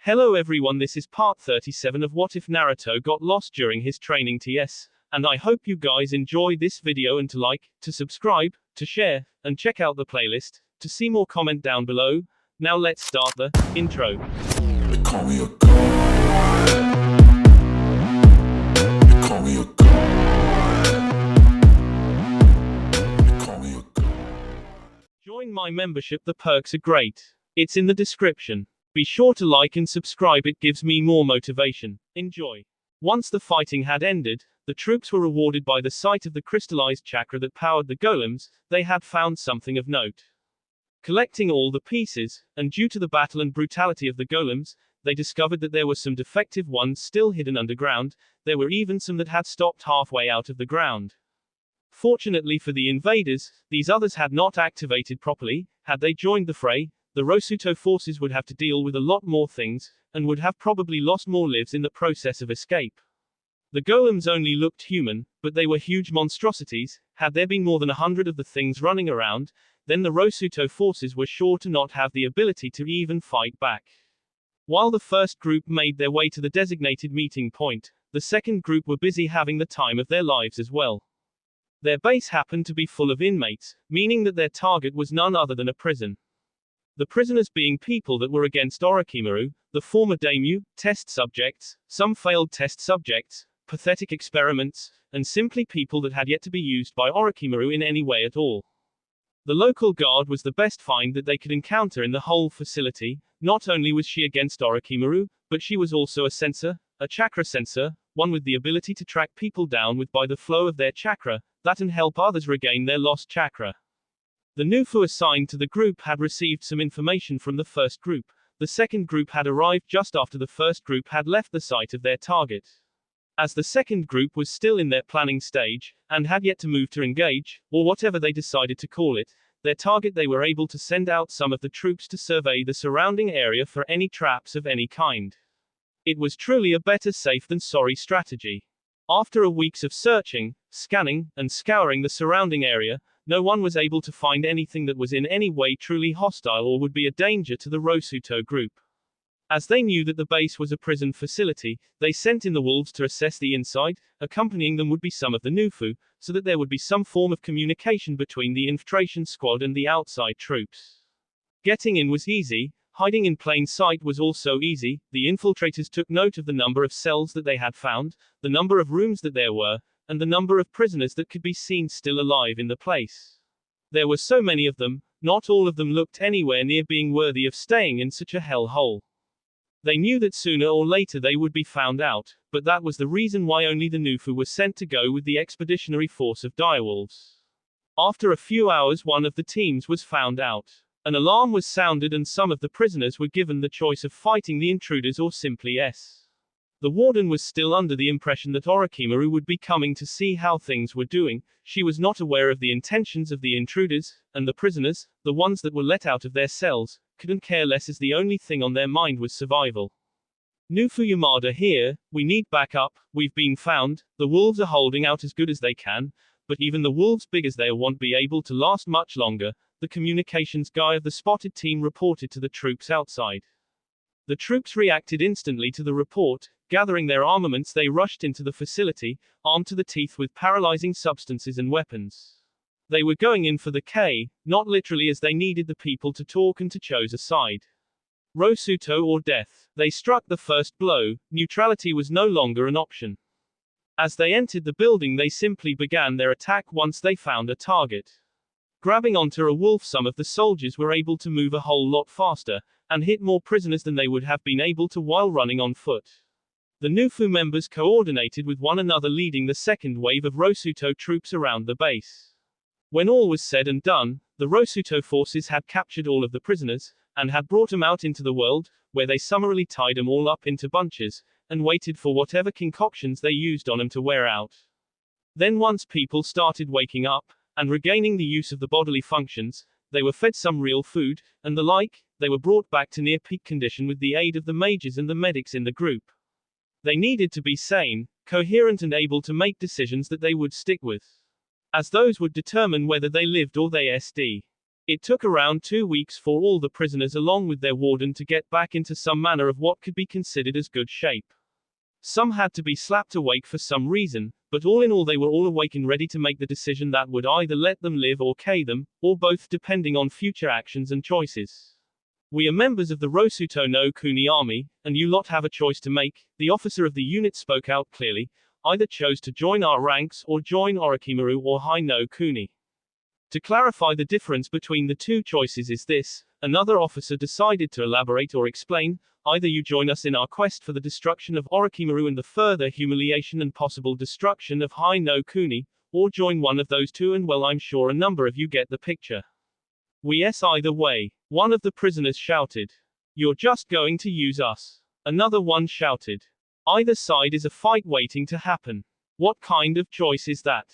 Hello everyone, this is part 37 of What If Naruto Got Lost During His Training TS, and I hope you guys enjoy this video and to like, to subscribe, to share, and check out the playlist, to see more comment down below. Now let's start the intro. They call me a god. They call me a god. They call me a god. Join my membership, the perks are great. It's in the description. Be sure to like and subscribe, it gives me more motivation. Enjoy. Once the fighting had ended, the troops were rewarded by the sight of the crystallized chakra that powered the golems. They had found something of note. Collecting all the pieces, and due to the battle and brutality of the golems, they discovered that there were some defective ones still hidden underground. There were even some that had stopped halfway out of the ground. Fortunately for the invaders, these others had not activated properly. Had they joined the fray, the Rosuto forces would have to deal with a lot more things, and would have probably lost more lives in the process of escape. The golems only looked human, but they were huge monstrosities. Had there been more than 100 of the things running around, then the Rosuto forces were sure to not have the ability to even fight back. While the first group made their way to the designated meeting point, the second group were busy having the time of their lives as well. Their base happened to be full of inmates, meaning that their target was none other than a prison. The prisoners being people that were against Orochimaru, the former daimyo, test subjects, some failed test subjects, pathetic experiments, and simply people that had yet to be used by Orochimaru in any way at all. The local guard was the best find that they could encounter in the whole facility. Not only was she against Orochimaru, but she was also a sensor, a chakra sensor, one with the ability to track people down with by the flow of their chakra, that and help others regain their lost chakra. The Nufu assigned to the group had received some information from the first group. The second group had arrived just after the first group had left the site of their target. As the second group was still in their planning stage, and had yet to move to engage, or whatever they decided to call it, their target, they were able to send out some of the troops to survey the surrounding area for any traps of any kind. It was truly a better safe than sorry strategy. After a weeks of searching, scanning, and scouring the surrounding area, no one was able to find anything that was in any way truly hostile or would be a danger to the Rosuto group. As they knew that the base was a prison facility, they sent in the wolves to assess the inside. Accompanying them would be some of the Nufu, so that there would be some form of communication between the infiltration squad and the outside troops. Getting in was easy, hiding in plain sight was also easy. The infiltrators took note of the number of cells that they had found, the number of rooms that there were, and the number of prisoners that could be seen still alive in the place. There were so many of them, not all of them looked anywhere near being worthy of staying in such a hellhole. They knew that sooner or later they would be found out, but that was the reason why only the Nufu were sent to go with the expeditionary force of direwolves. After a few hours, one of the teams was found out. An alarm was sounded and some of the prisoners were given the choice of fighting the intruders or simply S. The warden was still under the impression that Orochimaru would be coming to see how things were doing. She was not aware of the intentions of the intruders, and the prisoners, the ones that were let out of their cells, couldn't care less as the only thing on their mind was survival. Nufu Yamada here, we need backup, we've been found, the wolves are holding out as good as they can, but even the wolves big as they are won't be able to last much longer, the communications guy of the spotted team reported to the troops outside. The troops reacted instantly to the report. Gathering their armaments, they rushed into the facility, armed to the teeth with paralyzing substances and weapons. They were going in for the K, not literally, as they needed the people to talk and to choose a side. Rosuto or death. They struck the first blow. Neutrality was no longer an option. As they entered the building, they simply began their attack once they found a target. Grabbing onto a wolf, some of the soldiers were able to move a whole lot faster, and hit more prisoners than they would have been able to while running on foot. The Nufu members coordinated with one another, leading the second wave of Rosuto troops around the base. When all was said and done, the Rosuto forces had captured all of the prisoners, and had brought them out into the world, where they summarily tied them all up into bunches, and waited for whatever concoctions they used on them to wear out. Then once people started waking up, and regaining the use of the bodily functions, they were fed some real food, and the like, they were brought back to near peak condition with the aid of the mages and the medics in the group. They needed to be sane, coherent and able to make decisions that they would stick with, as those would determine whether they lived or they SD. It took around 2 weeks for all the prisoners along with their warden to get back into some manner of what could be considered as good shape. Some had to be slapped awake for some reason, but all in all they were all awake and ready to make the decision that would either let them live or kill them, or both depending on future actions and choices. We are members of the Rosuto no Kuni army, and you lot have a choice to make, the officer of the unit spoke out clearly, either chose to join our ranks or join Orochimaru or Hai no Kuni. To clarify the difference between the two choices is this, another officer decided to elaborate or explain, either you join us in our quest for the destruction of Orochimaru and the further humiliation and possible destruction of Hai no Kuni, or join one of those two and well I'm sure a number of you get the picture. Yes, either way. One of the prisoners shouted. You're just going to use us. Another one shouted. Either side is a fight waiting to happen. What kind of choice is that?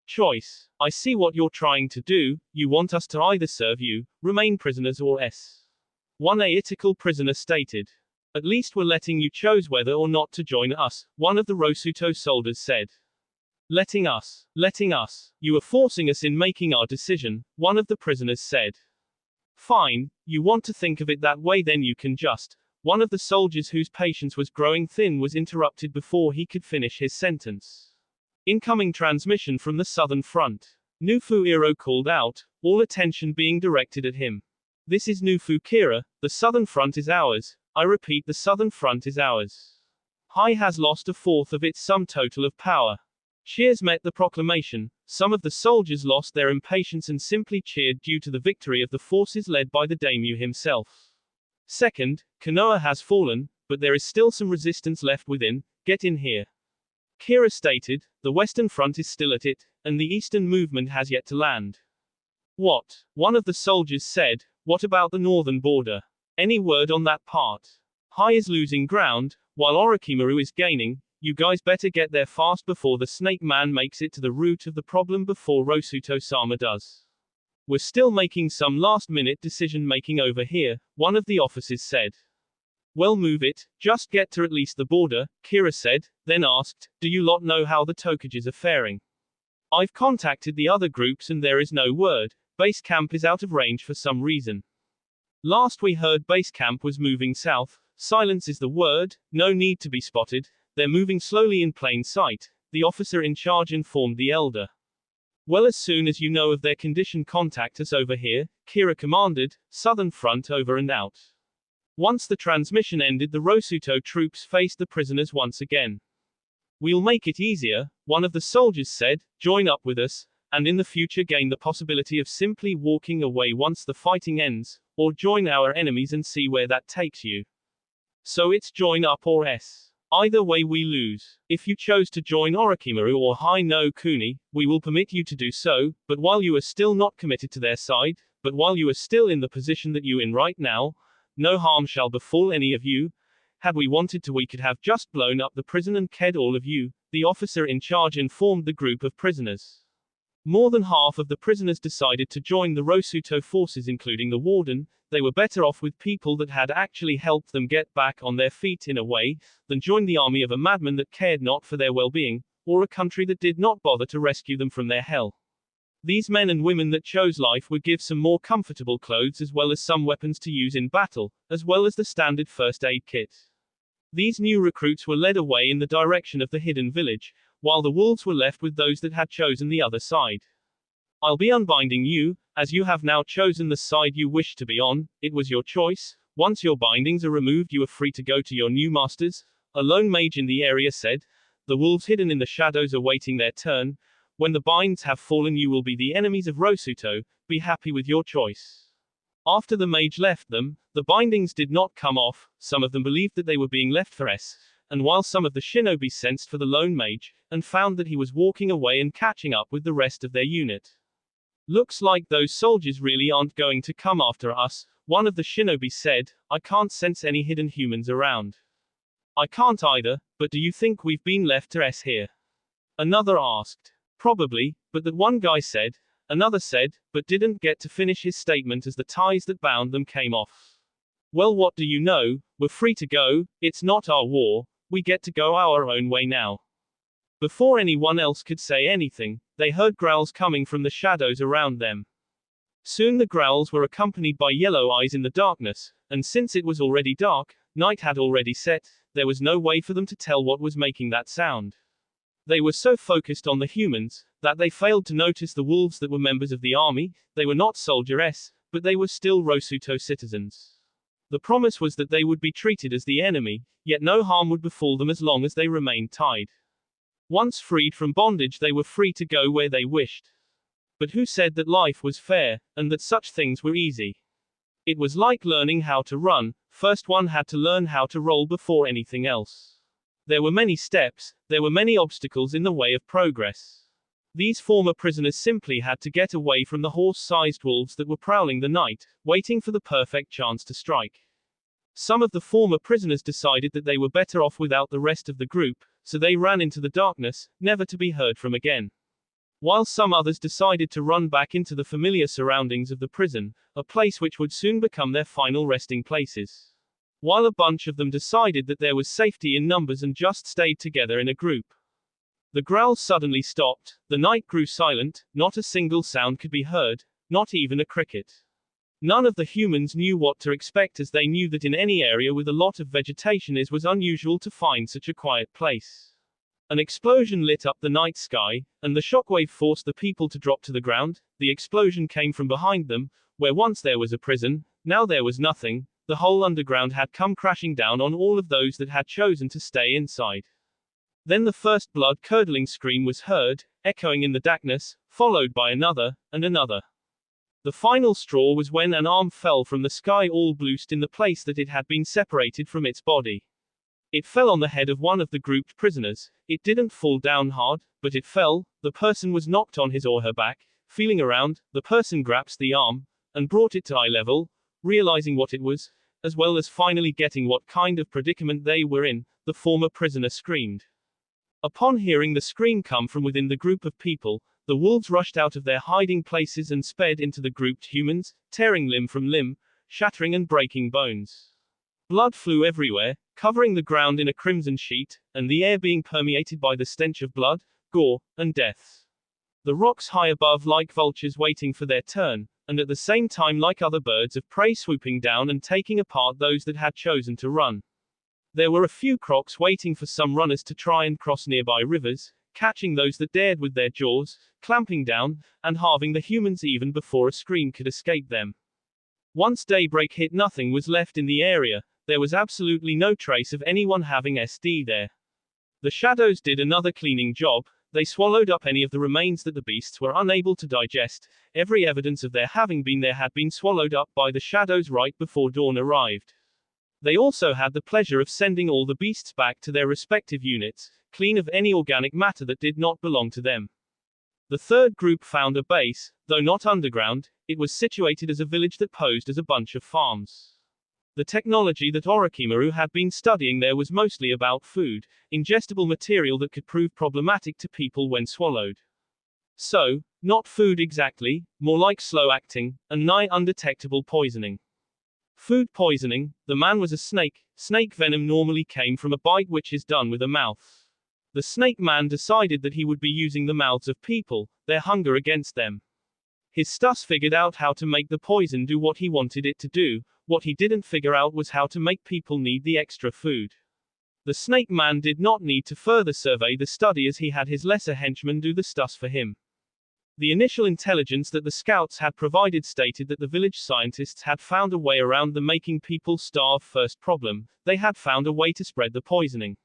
Choice. I see what you're trying to do, you want us to either serve you, remain prisoners or one aetical prisoner stated. At least we're letting you choose whether or not to join us, one of the Rosuto soldiers said. Letting us. You are forcing us in making our decision, one of the prisoners said. Fine, you want to think of it that way then you can just. One of the soldiers whose patience was growing thin was interrupted before he could finish his sentence. Incoming transmission from the southern front. Nufu Iro called out, all attention being directed at him. This is Nufu Kira, the southern front is ours. I repeat, the southern front is ours. Hai has lost a fourth of its sum total of power. Cheers met the proclamation. Some of the soldiers lost their impatience and simply cheered due to the victory of the forces led by the daimyo himself. Second, Konoha has fallen, but there is still some resistance left within. Get in here. Kira stated, the western front is still at it, and the eastern movement has yet to land. What? One of the soldiers said, what about the northern border? Any word on that part? Hai is losing ground, while Orochimaru is gaining. You guys better get there fast before the snake man makes it to the root of the problem before Rosuto-sama does. We're still making some last-minute decision-making over here, one of the officers said. Well, move it, just get to at least the border, Kira said, then asked, do you lot know how the Tokages are faring? I've contacted the other groups and there is no word. Base camp is out of range for some reason. Last we heard base camp was moving south. Silence is the word, no need to be spotted. They're moving slowly in plain sight, the officer in charge informed the elder. Well, as soon as you know of their condition contact us over here, Kira commanded, southern front over and out. Once the transmission ended, the Rosuto troops faced the prisoners once again. We'll make it easier, one of the soldiers said, join up with us, and in the future gain the possibility of simply walking away once the fighting ends, or join our enemies and see where that takes you. So it's join up or either way we lose. If you chose to join Orochimaru or Hai no Kuni, we will permit you to do so, but while you are still not committed to their side, but while you are still in the position that you in right now, no harm shall befall any of you. Had we wanted to we could have just blown up the prison and killed all of you, the officer in charge informed the group of prisoners. More than half of the prisoners decided to join the Rosuto forces including the warden. They were better off with people that had actually helped them get back on their feet in a way, than join the army of a madman that cared not for their well-being, or a country that did not bother to rescue them from their hell. These men and women that chose life were given some more comfortable clothes as well as some weapons to use in battle, as well as the standard first aid kit. These new recruits were led away in the direction of the hidden village, while the wolves were left with those that had chosen the other side. I'll be unbinding you, as you have now chosen the side you wish to be on. It was your choice. Once your bindings are removed you are free to go to your new masters, a lone mage in the area said. The wolves hidden in the shadows are waiting their turn. When the binds have fallen you will be the enemies of Rosuto. Be happy with your choice. After the mage left them, the bindings did not come off. Some of them believed that they were being left for and while some of the shinobi sensed for the lone mage, and found that he was walking away and catching up with the rest of their unit. Looks like those soldiers really aren't going to come after us, one of the shinobi said. I can't sense any hidden humans around. I can't either, but do you think we've been left to here? Another asked. Probably, but that one guy said. Another said, but didn't get to finish his statement as the ties that bound them came off. Well, what do you know, we're free to go, it's not our war, we get to go our own way now. Before anyone else could say anything, they heard growls coming from the shadows around them. Soon the growls were accompanied by yellow eyes in the darkness, and since it was already dark, night had already set, there was no way for them to tell what was making that sound. They were so focused on the humans, that they failed to notice the wolves that were members of the army. They were not soldiers, but they were still Rosuto citizens. The promise was that they would be treated as the enemy, yet no harm would befall them as long as they remained tied. Once freed from bondage, they were free to go where they wished. But who said that life was fair, and that such things were easy? It was like learning how to run. First one had to learn how to roll before anything else. There were many steps, there were many obstacles in the way of progress. These former prisoners simply had to get away from the horse-sized wolves that were prowling the night, waiting for the perfect chance to strike. Some of the former prisoners decided that they were better off without the rest of the group, so they ran into the darkness, never to be heard from again. While some others decided to run back into the familiar surroundings of the prison, a place which would soon become their final resting places. While a bunch of them decided that there was safety in numbers and just stayed together in a group. The growls suddenly stopped, the night grew silent, not a single sound could be heard, not even a cricket. None of the humans knew what to expect, as they knew that in any area with a lot of vegetation it was unusual to find such a quiet place. An explosion lit up the night sky, and the shockwave forced the people to drop to the ground. The explosion came from behind them, where once there was a prison, now there was nothing. The whole underground had come crashing down on all of those that had chosen to stay inside. Then the first blood-curdling scream was heard, echoing in the darkness, followed by another, and another. The final straw was when an arm fell from the sky, all bruised in the place that it had been separated from its body. It fell on the head of one of the grouped prisoners. It didn't fall down hard, but it fell. The person was knocked on his or her back. Feeling around, the person grabs the arm, and brought it to eye level, realizing what it was, as well as finally getting what kind of predicament they were in. The former prisoner screamed. Upon hearing the scream come from within the group of people, the wolves rushed out of their hiding places and sped into the grouped humans, tearing limb from limb, shattering and breaking bones. Blood flew everywhere, covering the ground in a crimson sheet, and the air being permeated by the stench of blood, gore, and death. The rocks high above like vultures waiting for their turn, and at the same time like other birds of prey swooping down and taking apart those that had chosen to run. There were a few crocs waiting for some runners to try and cross nearby rivers, catching those that dared with their jaws, clamping down, and halving the humans even before a scream could escape them. Once daybreak hit, nothing was left in the area. There was absolutely no trace of anyone having SD there. The shadows did another cleaning job. They swallowed up any of the remains that the beasts were unable to digest. Every evidence of their having been there had been swallowed up by the shadows right before dawn arrived. They also had the pleasure of sending all the beasts back to their respective units, clean of any organic matter that did not belong to them. The third group found a base, though not underground. It was situated as a village that posed as a bunch of farms. The technology that Orochimaru had been studying there was mostly about food, ingestible material that could prove problematic to people when swallowed. So, not food exactly, more like slow-acting, and nigh undetectable poisoning. Food poisoning. The man was a snake. Snake venom normally came from a bite which is done with a mouth. The snake man decided that he would be using the mouths of people, their hunger against them. His Stus figured out how to make the poison do what he wanted it to do. What he didn't figure out was how to make people need the extra food. The snake man did not need to further survey the study, as he had his lesser henchmen do the Stus for him. The initial intelligence that the scouts had provided stated that the village scientists had found a way around the making people starve first problem. They had found a way to spread the poisoning.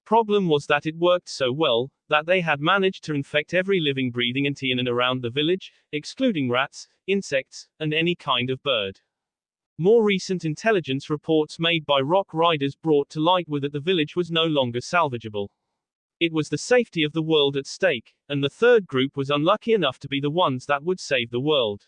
Problem was that it worked so well, that they had managed to infect every living breathing entity in and around the village, excluding rats, insects, and any kind of bird. More recent intelligence reports made by rock riders brought to light were that the village was no longer salvageable. It was the safety of the world at stake, and the third group was unlucky enough to be the ones that would save the world.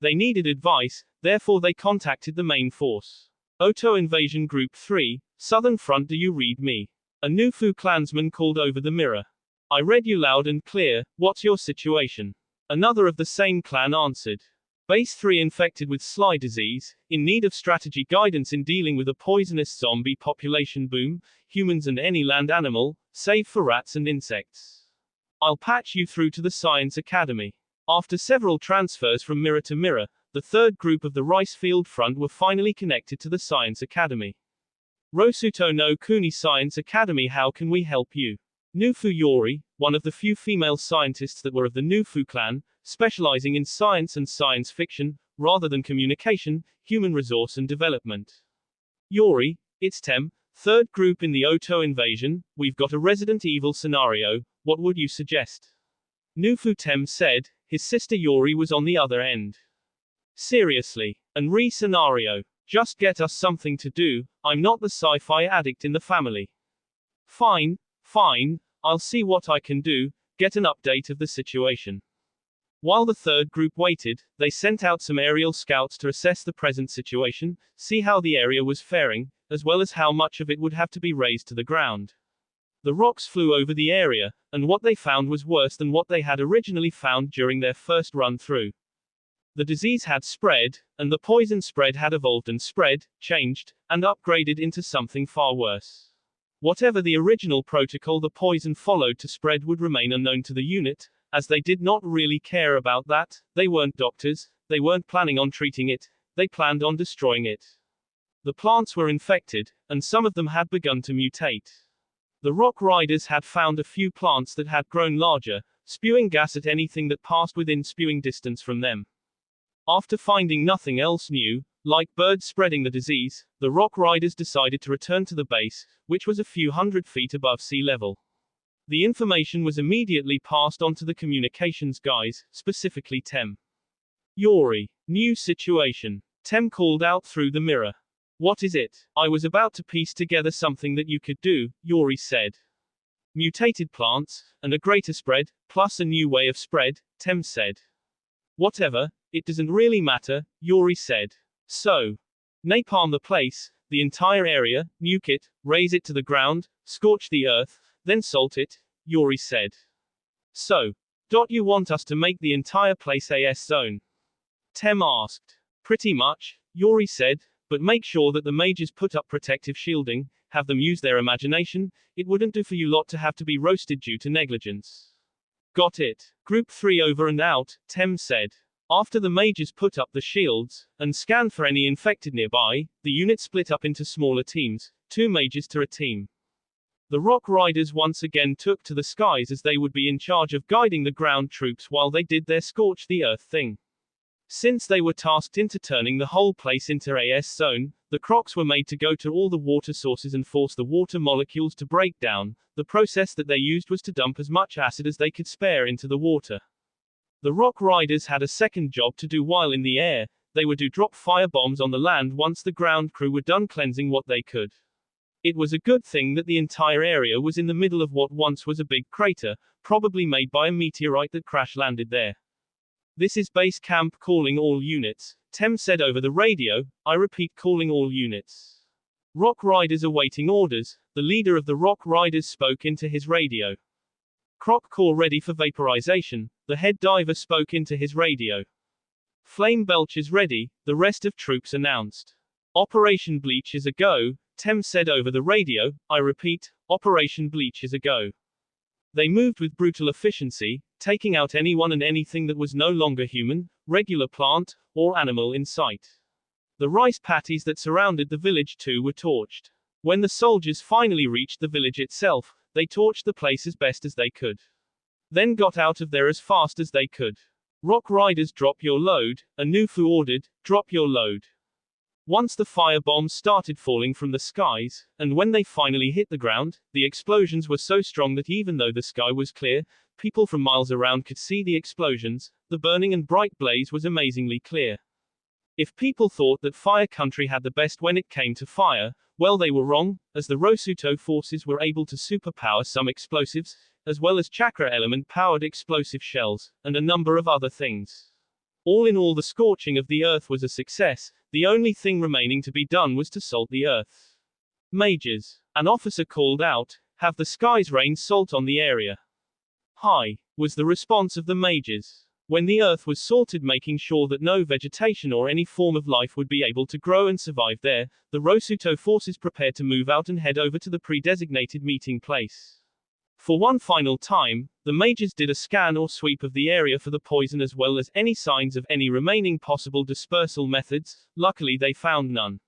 They needed advice, therefore they contacted the main force. Oto Invasion Group 3, Southern Front, do you read me? A Nufu clansman called over the mirror. I read you loud and clear. What's your situation? Another of the same clan answered. Base 3 infected with Sly disease, in need of strategy guidance in dealing with a poisonous zombie population boom, humans and any land animal, save for rats and insects. I'll patch you through to the Science Academy. After several transfers from mirror to mirror, the third group of the rice field front were finally connected to the Science Academy. Rosuto no Kuni Science Academy, how can we help you? Nufu Yori, one of the few female scientists that were of the Nufu clan, specializing in science and science fiction, rather than communication, human resource and development. Yori, it's Tem, third group in the Oto invasion, we've got a Resident Evil scenario, what would you suggest? Nufu Tem said, his sister Yori was on the other end. Seriously. An re-scenario. Just get us something to do, I'm not the sci-fi addict in the family. Fine, I'll see what I can do, get an update of the situation. While the third group waited, they sent out some aerial scouts to assess the present situation, see how the area was faring, as well as how much of it would have to be razed to the ground. The rocks flew over the area, and what they found was worse than what they had originally found during their first run through. The disease had spread, and the poison spread had evolved and spread, changed, and upgraded into something far worse. Whatever the original protocol the poison followed to spread would remain unknown to the unit, as they did not really care about that, they weren't doctors, they weren't planning on treating it, they planned on destroying it. The plants were infected, and some of them had begun to mutate. The Rock Riders had found a few plants that had grown larger, spewing gas at anything that passed within spewing distance from them. After finding nothing else new, like birds spreading the disease, the Rock Riders decided to return to the base, which was a few hundred feet above sea level. The information was immediately passed on to the communications guys, specifically Tem. Yori. New situation. Tem called out through the mirror. What is it? I was about to piece together something that you could do, Yori said. Mutated plants, and a greater spread, plus a new way of spread, Tem said. Whatever, it doesn't really matter, Yori said. So. Napalm the place, the entire area, nuke it, raze it to the ground, scorch the earth, then salt it, Yori said. So. You want us to make the entire place a zone? Tem asked. Pretty much, Yori said, but make sure that the mages put up protective shielding, have them use their imagination, it wouldn't do for you lot to have to be roasted due to negligence. Got it. Group 3 over and out, Tem said. After the mages put up the shields, and scanned for any infected nearby, the unit split up into smaller teams, 2 mages to a team. The Rock Riders once again took to the skies as they would be in charge of guiding the ground troops while they did their scorch the earth thing. Since they were tasked into turning the whole place into a zone, the crocs were made to go to all the water sources and force the water molecules to break down. The process that they used was to dump as much acid as they could spare into the water. The Rock Riders had a second job to do while in the air. They were to drop fire bombs on the land once the ground crew were done cleansing what they could. It was a good thing that the entire area was in the middle of what once was a big crater, probably made by a meteorite that crash landed there. This is base camp, calling all units, Tem said over the radio. I repeat, calling all units. Rock Riders awaiting orders. The leader of the Rock Riders spoke into his radio. Croc core ready for vaporization. The head diver spoke into his radio. Flame belchers ready, the rest of troops announced. Operation Bleach is a go, Tem said over the radio. I repeat, Operation Bleach is a go. They moved with brutal efficiency, taking out anyone and anything that was no longer human, regular plant, or animal in sight. The rice paddies that surrounded the village too were torched. When the soldiers finally reached the village itself, they torched the place as best as they could. Then got out of there as fast as they could. Rock Riders, drop your load, Anufu ordered, drop your load. Once the fire bombs started falling from the skies, and when they finally hit the ground, the explosions were so strong that even though the sky was clear, people from miles around could see the explosions. The burning and bright blaze was amazingly clear. If people thought that Fire Country had the best when it came to fire, well, they were wrong, as the Rosuto forces were able to superpower some explosives, as well as chakra element-powered explosive shells, and a number of other things. All in all, the scorching of the earth was a success. The only thing remaining to be done was to salt the earth. Mages. An officer called out, have the skies rain salt on the area. Hi, was the response of the mages. When the earth was salted, making sure that no vegetation or any form of life would be able to grow and survive there, the Rosuto forces prepared to move out and head over to the pre-designated meeting place. For one final time, the mages did a scan or sweep of the area for the poison as well as any signs of any remaining possible dispersal methods. Luckily they found none.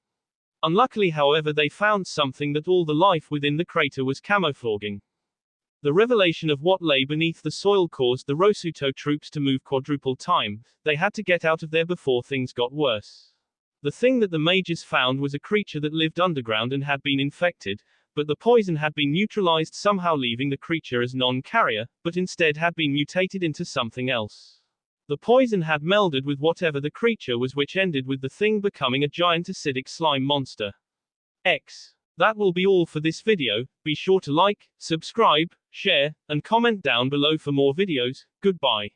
Unluckily, however, they found something that all the life within the crater was camouflaging. The revelation of what lay beneath the soil caused the Rosuto troops to move quadruple time. They had to get out of there before things got worse. The thing that the mages found was a creature that lived underground and had been infected, but the poison had been neutralized somehow, leaving the creature as non-carrier, but instead had been mutated into something else. The poison had melded with whatever the creature was, which ended with the thing becoming a giant acidic slime monster. That will be all for this video. Be sure to like, subscribe, share, and comment down below for more videos. Goodbye.